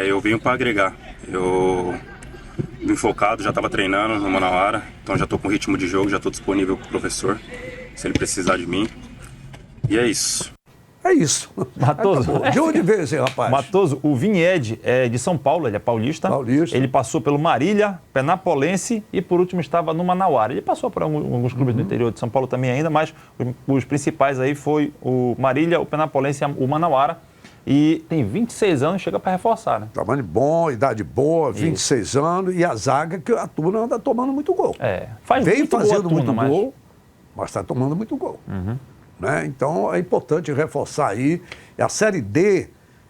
Eu venho para agregar. Eu vim focado, já estava treinando no Manauara, então já estou com ritmo de jogo, já estou disponível para o professor, se ele precisar de mim. E é isso. É isso. Matoso. De onde veio esse rapaz? Matoso, o Vini Ed é de São Paulo, ele é paulista. Ele passou pelo Marília, Penapolense e por último estava no Manauara. Ele passou por alguns clubes do interior de São Paulo também ainda, mas os principais aí foi o Marília, o Penapolense e o Manauara. E tem 26 anos, chega para reforçar, né? Tamanho bom, idade boa, 26 anos e a zaga que a Tuna anda tomando muito gol. Vem fazendo muito gol, mas está tomando muito gol. Né? Então, é importante reforçar aí. A Série D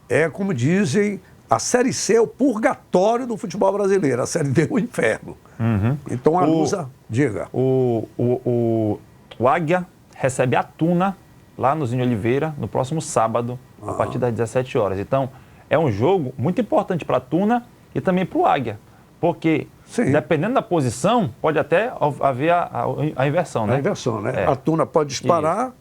é, como dizem, a Série C é o purgatório do futebol brasileiro. A Série D é o inferno. Então, a Lusa, diga. O Águia recebe a Tuna lá no Zinho Oliveira no próximo sábado, a partir das 17 horas. Então, é um jogo muito importante para a Tuna e também para o Águia. Porque, dependendo da posição, pode até haver a inversão, né? A inversão, né? A Tuna pode disparar...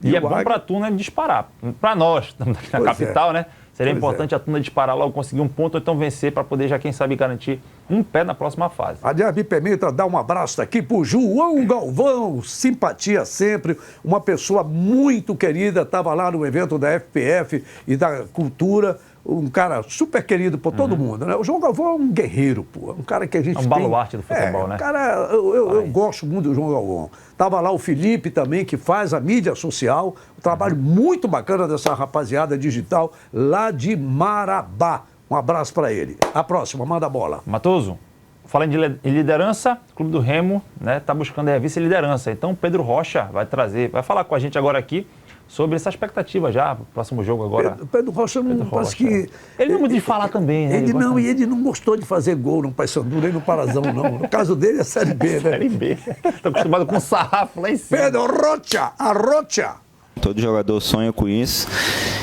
E é bom para a Tuna disparar. Para nós, estamos aqui na capital, né? Seria importante a Tuna disparar logo, conseguir um ponto ou então vencer para poder já, quem sabe, garantir um pé na próxima fase. Aliás, me permita dar um abraço aqui pro João Galvão, simpatia sempre, uma pessoa muito querida, estava lá no evento da FPF e da Cultura, um cara super querido por todo mundo, né? O João Galvão é um guerreiro, pô, um cara que a gente um baluarte do futebol, né? Cara, eu gosto muito do João Galvão. Tava lá o Felipe também, que faz a mídia social, um trabalho muito bacana dessa rapaziada digital lá de Marabá. Um abraço para ele. A próxima, manda a bola. Matoso, falando em liderança, o Clube do Remo, né, tá buscando a vice-liderança. Então, Pedro Rocha vai falar com a gente agora aqui sobre essa expectativa já, pro próximo jogo agora. Pedro Rocha não parece que... Ele não é muito de falar também, né? Ele não gostou de fazer gol no Paysandu, nem no Parazão, não. No caso dele é Série B, né? Série B. Tô acostumado com o sarrafo lá em cima. Pedro Rocha, a Rocha. Todo jogador sonha com isso,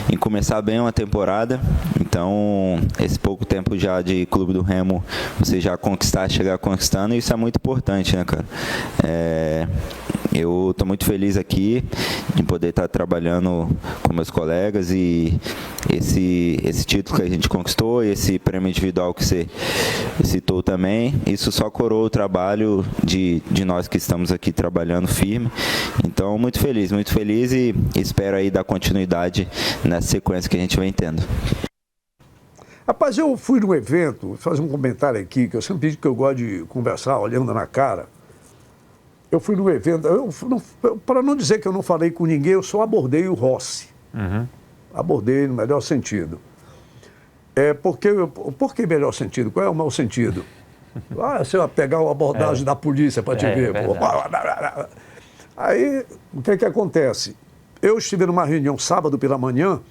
em começar bem uma temporada. Então, esse pouco tempo já de Clube do Remo, você já chegar conquistando, isso é muito importante, né, cara? Eu estou muito feliz aqui de poder estar trabalhando com meus colegas e esse título que a gente conquistou, esse prêmio individual que você citou também, isso só coroa o trabalho de nós que estamos aqui trabalhando firme. Então, muito feliz e espero aí dar continuidade nessa sequência que a gente vem tendo. Rapaz, eu fui num evento, vou fazer um comentário aqui, que eu sempre digo que eu gosto de conversar olhando na cara. Eu fui num evento, para não dizer que eu não falei com ninguém, eu só abordei o Rossi. Abordei no melhor sentido. Por que melhor sentido? Qual é o mau sentido? Você vai pegar a abordagem da polícia para te ver. Aí, o que acontece? Eu estive numa reunião sábado pela manhã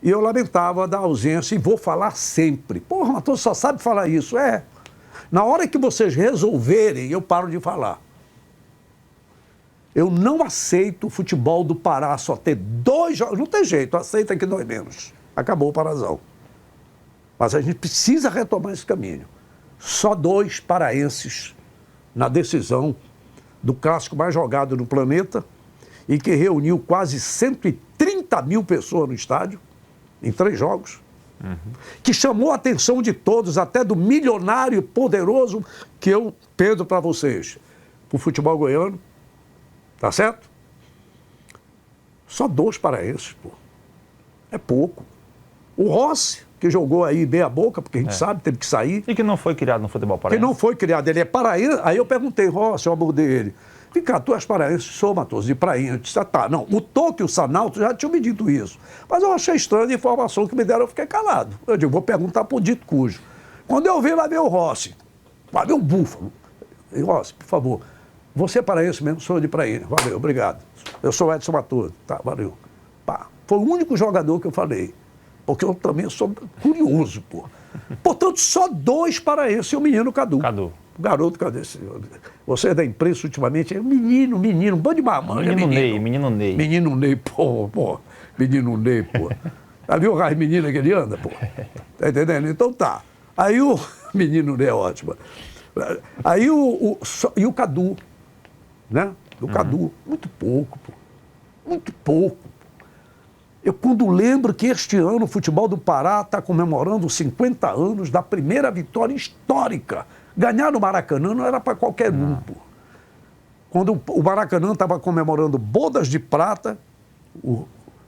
e eu lamentava da ausência e vou falar sempre. Porra, Matheus só sabe falar isso. Na hora que vocês resolverem, eu paro de falar. Eu não aceito o futebol do Pará só ter 2 jogos. Não tem jeito, aceita que dói menos. Acabou o Parazão. Mas a gente precisa retomar esse caminho. Só 2 paraenses na decisão do clássico mais jogado no planeta e que reuniu quase 130 mil pessoas no estádio, em 3 jogos, que chamou a atenção de todos, até do milionário poderoso que eu pedo para vocês, para o futebol goiano. Tá certo? Só 2 paraenses, pô. É pouco. O Rossi, que jogou aí meia boca, porque a gente sabe, teve que sair. E que não foi criado no futebol paraense. Que não foi criado, ele é paraense. Aí eu perguntei, Rossi, eu abordei ele. Vem cá, tu és paraense, sou, Matoso, de prainha. Eu disse, tá. Não, o Toque e o Sanalto já tinham me dito isso. Mas eu achei estranha a informação que me deram, eu fiquei calado. Eu digo, vou perguntar pro dito cujo. Quando eu vi, lá veio o Rossi. Lá veio o Búfalo. E, Rossi, por favor, você é paraense mesmo, sou de prainha. Valeu, obrigado. Eu sou Edson Matoso. Tá, valeu. Pá. Foi o único jogador que eu falei. Porque eu também sou curioso, pô. Portanto, só 2 paraenses e o menino Cadu. O garoto, cadê esse? Você é da imprensa ultimamente, é menino, um bando de mamãe. Menino Ney. Menino Ney, pô. Menino Ney, pô. Já viu o raio menina que ele anda, pô? Tá entendendo? Então tá. Aí o menino Ney é ótimo. Aí e o Cadu, né? O Cadu, muito pouco, pô. Muito pouco. Eu quando lembro que este ano o futebol do Pará está comemorando os 50 anos da primeira vitória histórica. Ganhar no Maracanã não era para qualquer um, pô. Quando o Maracanã estava comemorando bodas de prata,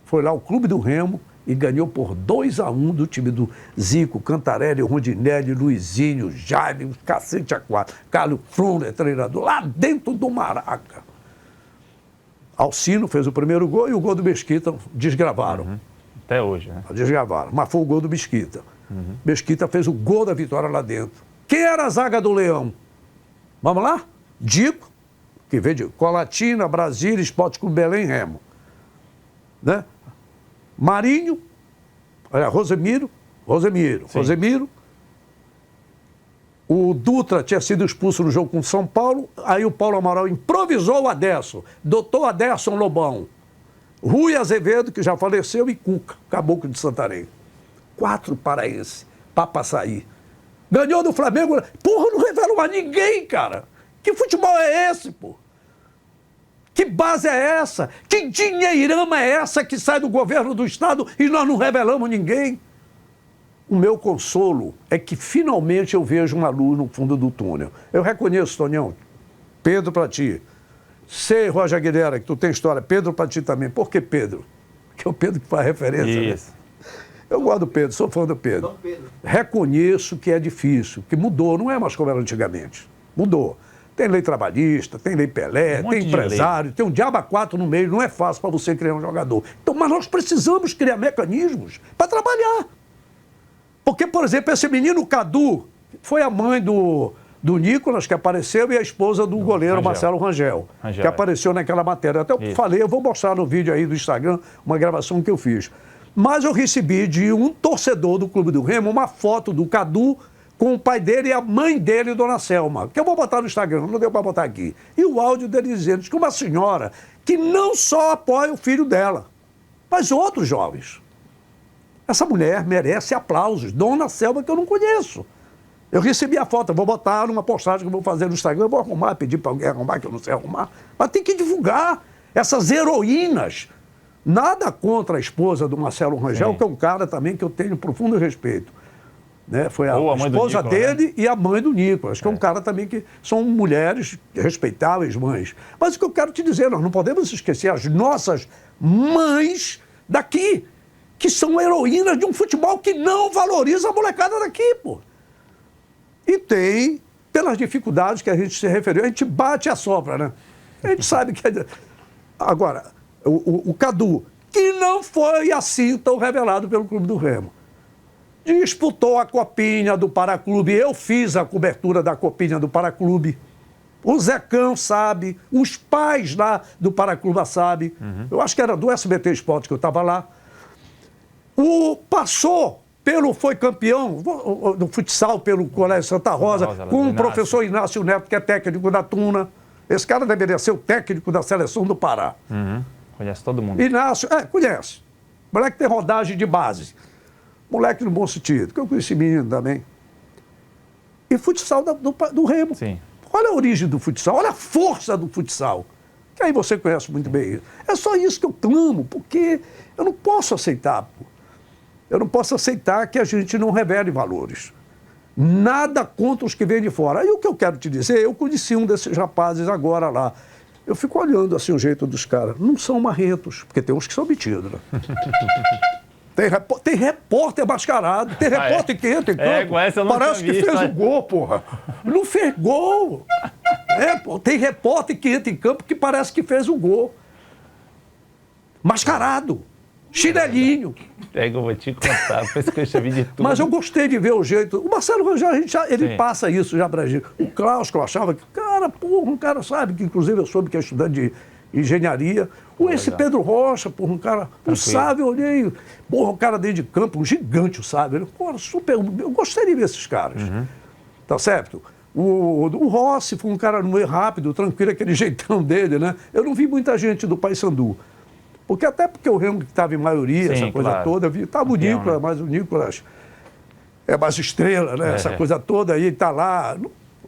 foi lá o Clube do Remo e ganhou por 2-1 do time do Zico, Cantarelli, Rondinelli, Luizinho, Jaime, cacete a 4. Carlos Fruner, treinador, lá dentro do Maraca. Alcino fez o primeiro gol e o gol do Mesquita desgravaram. Até hoje, né? Desgravaram, mas foi o gol do Mesquita. Mesquita fez o gol da vitória lá dentro. Quem era a zaga do Leão? Vamos lá? Dico, que veio de Colatina, Brasília, Esporte Clube Belém, Remo. Né? Marinho, olha, Rosemiro. O Dutra tinha sido expulso no jogo com São Paulo, aí o Paulo Amaral improvisou o Aderson, doutor Aderson Lobão, Rui Azevedo, que já faleceu, e Cuca, caboclo de Santarém. 4 paraenses, Papaçaí. Ganhou do Flamengo, porra, não revela mais ninguém, cara. Que futebol é esse, pô? Que base é essa? Que dinheirama é essa que sai do governo do estado e nós não revelamos ninguém? o meu consolo é que finalmente eu vejo uma luz no fundo do túnel. Eu reconheço, Tonião, Pedro para ti. Sei, Roger Guilherme, que tu tem história. Pedro para ti também. Por que Pedro? Porque é o Pedro que faz referência. Isso. Né? Eu gosto do Pedro, sou fã do Pedro. Reconheço que é difícil, que mudou, não é mais como era antigamente. Mudou. Tem lei trabalhista, tem lei Pelé, tem empresário, tem um diabo a quatro no meio, não é fácil para você criar um jogador. Então, mas nós precisamos criar mecanismos para trabalhar. Porque, por exemplo, esse menino Cadu foi a mãe do Nicolas, que apareceu, e a esposa do goleiro Rangel. Marcelo Rangel, que apareceu naquela matéria. Até eu falei, eu vou mostrar no vídeo aí do Instagram uma gravação que eu fiz. Mas eu recebi de um torcedor do Clube do Remo uma foto do Cadu com o pai dele e a mãe dele, Dona Selma, que eu vou botar no Instagram, não deu para botar aqui. E o áudio dele dizendo que uma senhora que não só apoia o filho dela, mas outros jovens. Essa mulher merece aplausos. Dona Selma, que eu não conheço. Eu recebi a foto, vou botar numa postagem que eu vou fazer no Instagram, eu vou arrumar, pedir para alguém arrumar, que eu não sei arrumar. Mas tem que divulgar essas heroínas. Nada contra a esposa do Marcelo Rangel, Sim. que é um cara também que eu tenho profundo respeito. Né? Foi a Ou a mãe do esposa Nicolas, dele, né? e a mãe do Nicolas, que é um cara também que são mulheres respeitáveis, mães. Mas o que eu quero te dizer, nós não podemos esquecer as nossas mães daqui, que são heroínas de um futebol que não valoriza a molecada daqui, pô. E tem, pelas dificuldades que a gente se referiu, a gente bate a sopra, né? A gente sabe que... Agora, o Cadu, que não foi assim tão revelado pelo Clube do Remo, disputou a Copinha do Paraclube. Eu fiz a cobertura da Copinha do Paraclube. O Zecão sabe, os pais lá do Paraclube sabem. Eu acho que era do SBT Esporte que eu estava lá. Foi campeão do futsal pelo Colégio Santa Rosa, com o professor Inácio Neto, que é técnico da Tuna. Esse cara deveria ser o técnico da seleção do Pará. Conhece todo mundo. Inácio, conhece. Moleque tem rodagem de base. Moleque no bom sentido, que eu conheci menino também. E futsal do Remo. Sim. Olha a origem do futsal, olha a força do futsal. Que aí você conhece muito bem isso. É só isso que eu clamo, porque eu não posso aceitar. Pô. Eu não posso aceitar que a gente não revele valores. Nada contra os que vêm de fora. E o que eu quero te dizer, eu conheci um desses rapazes agora lá. Eu fico olhando assim o jeito dos caras. Não são marrentos, porque tem uns que são metidos, né? Tem repórter mascarado, tem repórter que entra em campo, essa eu não parece que visto, fez o gol, porra. Não fez gol. Tem repórter que entra em campo que parece que fez o gol. Mascarado, chinelinho. Eu vou te contar, por isso que eu já vi de tudo. Mas eu gostei de ver o jeito. O Marcelo Rangel, ele passa isso já pra gente. O Klaus, que eu achava que, um cara sabe, que inclusive eu soube que é estudante de engenharia. Esse Pedro Rocha, um cara, Sábio, eu olhei, o cara dentro de campo, um gigante, o Sábio. Super, eu gostei de ver esses caras. Tá certo? O Rossi foi um cara no meio rápido, tranquilo, aquele jeitão dele, né? Eu não vi muita gente do Paysandu. Porque o Remo que estava em maioria, essa coisa toda, estava o Nicolas, mas o Nicolas é mais estrela, né? Essa coisa toda, aí está lá,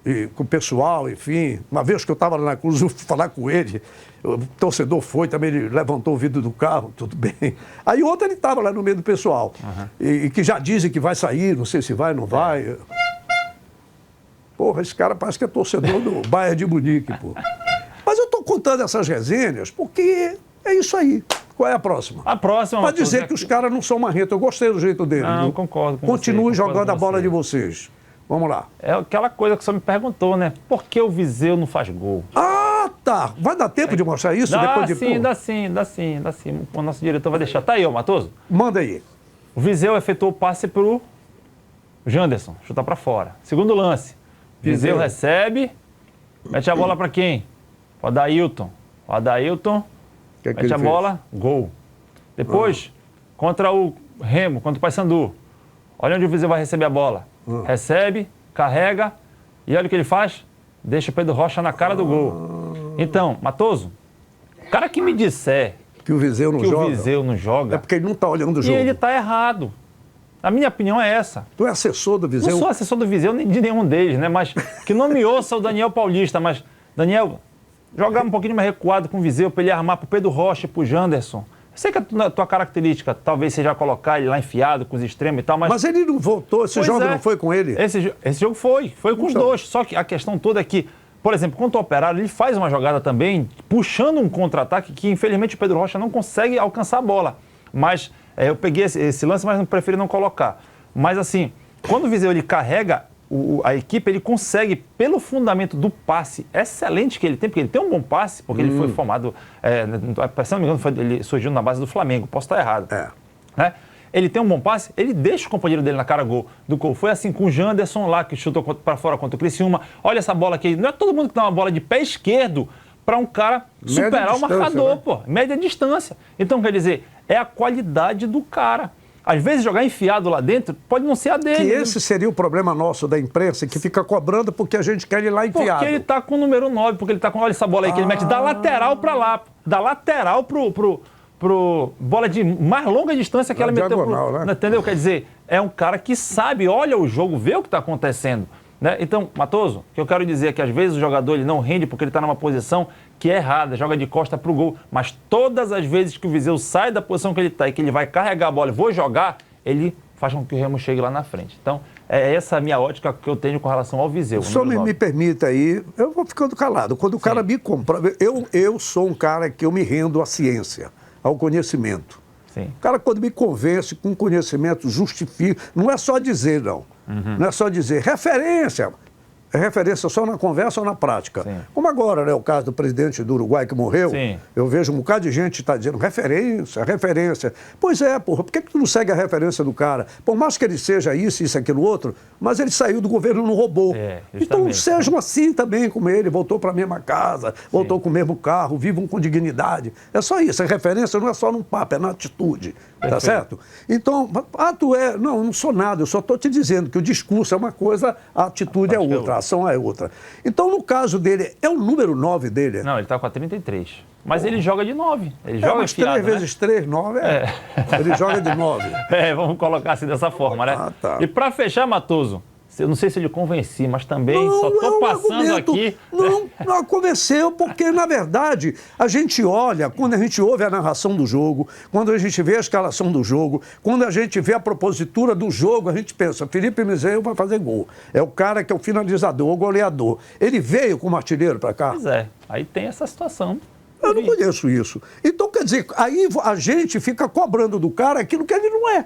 e, com o pessoal, enfim. Uma vez que eu estava lá na Cruz, eu fui falar com ele, o torcedor foi, também ele levantou o vidro do carro, tudo bem. Aí ontem ele estava lá no meio do pessoal, e que já dizem que vai sair, não sei se vai ou não vai. Porra, esse cara parece que é torcedor do Bayern de Munique, pô. Mas eu estou contando essas resenhas porque... É isso aí. Qual é a próxima? A próxima... Para dizer que os caras não são marrentos. Eu gostei do jeito deles. Não, concordo com Continue você, jogando a bola você. de vocês. Vamos lá. É aquela coisa que você me perguntou, né? Por que o Viseu não faz gol? Ah, tá. Vai dar tempo de mostrar isso? Depois de... Dá sim. O nosso diretor vai deixar. Tá aí, ó, Matoso. Manda aí. O Viseu efetuou o passe pro Janderson. Chutar para fora. Segundo lance. Viseu recebe. Mete a bola para quem? O Adailton. Mete a bola, gol. Depois, contra o Remo, contra o Paysandu. Olha onde o Viseu vai receber a bola. Recebe, carrega, e olha o que ele faz. Deixa o Pedro Rocha na cara do gol. Então, Matoso, o cara que me disser que o Viseu não joga... É porque ele não está olhando o jogo. E ele está errado. A minha opinião é essa. Tu é assessor do Viseu? Não sou assessor do Viseu nem de nenhum deles, né? Mas que não me ouça o Daniel Paulista, mas, Daniel... Jogar um pouquinho mais recuado com o Viseu para ele armar para o Pedro Rocha e para o Janderson. Sei que a tua característica talvez seja colocar ele lá enfiado com os extremos e tal, mas... Mas ele não voltou, esse jogo não foi com ele? Esse jogo foi com os dois. Só que a questão toda é que, por exemplo, contra o Operário, ele faz uma jogada também, puxando um contra-ataque que, infelizmente, o Pedro Rocha não consegue alcançar a bola. Mas eu peguei esse lance, mas não preferi não colocar. Mas, assim, quando o Viseu ele carrega a equipe, ele consegue, pelo fundamento do passe excelente que ele tem, porque ele tem um bom passe, porque ele foi formado, se não me engano, ele surgiu na base do Flamengo, posso estar errado. Né? Ele tem um bom passe, ele deixa o companheiro dele na cara do gol. Foi assim com o Janderson lá, que chutou para fora contra o Criciúma. Olha essa bola aqui, não é todo mundo que dá uma bola de pé esquerdo para um cara superar o marcador, né? Média distância. Então, quer dizer, é a qualidade do cara. Às vezes jogar enfiado lá dentro pode não ser a dele. Que esse seria o problema nosso da imprensa, que fica cobrando porque a gente quer ir lá enfiado. Porque ele tá com o número 9, porque ele tá com... Olha essa bola aí que ele mete da lateral para lá. Da lateral pro bola de mais longa distância que ela meteu. Né? Entendeu? Quer dizer, é um cara que sabe, olha o jogo, vê o que está acontecendo. Né? Então, Matoso, o que eu quero dizer é que às vezes o jogador ele não rende porque ele está numa posição que é errada, joga de costa pro gol. Mas todas as vezes que o Viseu sai da posição que ele está e que ele vai carregar a bola e vou jogar, ele faz com que o Remo chegue lá na frente. Então, é essa a minha ótica que eu tenho com relação ao Viseu. Só me permita aí, eu vou ficando calado. Quando o cara me compra, eu sou um cara que eu me rendo à ciência, ao conhecimento. Sim. O cara, quando me convence com conhecimento, justifica. Não é só dizer, não. Não é só dizer. Referência. É referência só na conversa ou na prática. Sim. Como agora, né, o caso do presidente do Uruguai que morreu. Sim. Eu vejo um bocado de gente que está dizendo referência, referência. Pois é, porra, por que tu não segue a referência do cara? Por mais que ele seja isso, aquilo, outro, mas ele saiu do governo e não roubou. Então sejam assim também como ele, voltou para a mesma casa, voltou com o mesmo carro, vivam com dignidade. É só isso, a referência não é só num papo, é na atitude. Tá certo? Então, não, não sou nada, eu só estou te dizendo que o discurso é uma coisa, a atitude é outra, a ação é outra. Então, no caso dele, é o número 9 dele? Não, ele está com a 33. Mas ele joga de 9. Ele joga mas enfiado, 3 vezes 3, 9 Ele joga de 9. Vamos colocar assim dessa forma, né? Tá. E para fechar, Matoso, eu não sei se eu lhe convenci, mas também só estou passando aqui... Não convenceu, porque, na verdade, a gente olha, quando a gente ouve a narração do jogo, quando a gente vê a escalação do jogo, quando a gente vê a propositura do jogo, a gente pensa, Felipe Miseu vai fazer gol. É o cara que é o finalizador, o goleador. Ele veio como artilheiro para cá? Pois é, aí tem essa situação. Eu não conheço isso. Então, quer dizer, aí a gente fica cobrando do cara aquilo que ele não é.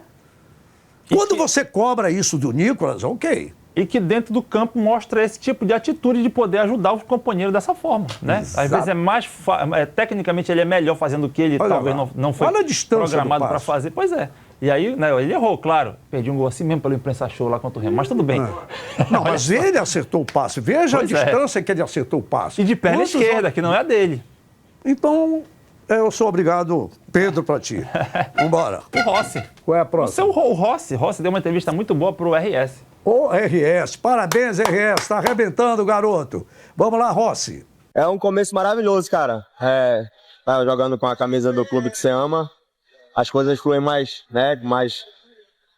Quando você cobra isso do Nicolas, ok. E que dentro do campo mostra esse tipo de atitude de poder ajudar os companheiros dessa forma, né? Exato. Às vezes é mais... tecnicamente ele é melhor fazendo o que ele talvez não foi programado para fazer. Pois é. E aí, né, ele errou, claro. Perdi um gol assim mesmo pelo imprensa show lá contra o Remo, mas tudo bem. Não, mas ele acertou o passe. Veja a distância que ele acertou o passe. E de perna esquerda, que não é a dele. Então, eu sou obrigado, Pedro, para ti. Vambora. O Rossi. Qual é a próxima? O Rossi. Rossi deu uma entrevista muito boa pro RS. Ô, RS, parabéns, RS, tá arrebentando, garoto. Vamos lá, Rossi. É um começo maravilhoso, cara. Tá jogando com a camisa do clube que você ama, as coisas fluem mais, né,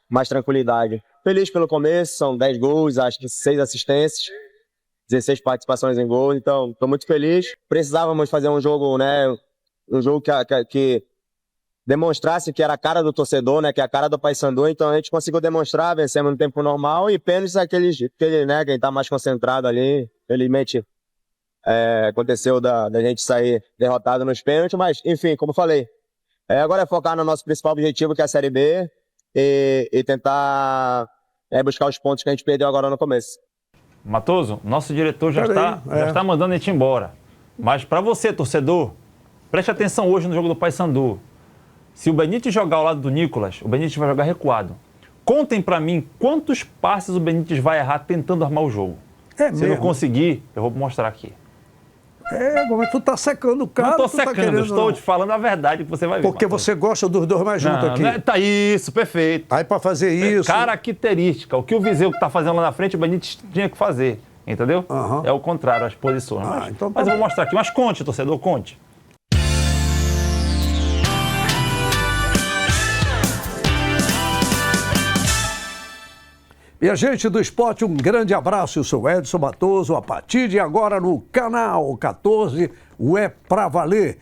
mais tranquilidade. Feliz pelo começo, são 10 gols, acho que 6 assistências, 16 participações em gol, então tô muito feliz. Precisávamos fazer um jogo, né, um jogo que demonstrasse que era a cara do torcedor, né, que é a cara do Paysandu, então a gente conseguiu demonstrar, vencemos no tempo normal e pênaltis aquele, né, quem tá mais concentrado ali, felizmente aconteceu da gente sair derrotado nos pênaltis, mas enfim, como eu falei, agora é focar no nosso principal objetivo, que é a Série B, e tentar buscar os pontos que a gente perdeu agora no começo. Matoso, nosso diretor já está mandando a gente embora, mas para você, torcedor, preste atenção hoje no jogo do Paysandu. Se o Benítez jogar ao lado do Nicolas, o Benítez vai jogar recuado. Contem pra mim quantos passes o Benítez vai errar tentando armar o jogo. Se não conseguir, eu vou mostrar aqui. Mas tu tá secando o cara. Não tô secando, eu estou te falando a verdade que você vai ver. Porque você gosta dos dois mais juntos aqui. Tá isso, perfeito. Aí pra fazer isso... Característica. O que o Viseu que tá fazendo lá na frente, o Benítez tinha que fazer. Entendeu? É o contrário, as posições. Mas eu vou mostrar aqui. Mas conte, torcedor, conte. Minha gente do esporte, um grande abraço. Eu sou Edson Matoso, a partir de agora no canal 14, o É Pra Valer.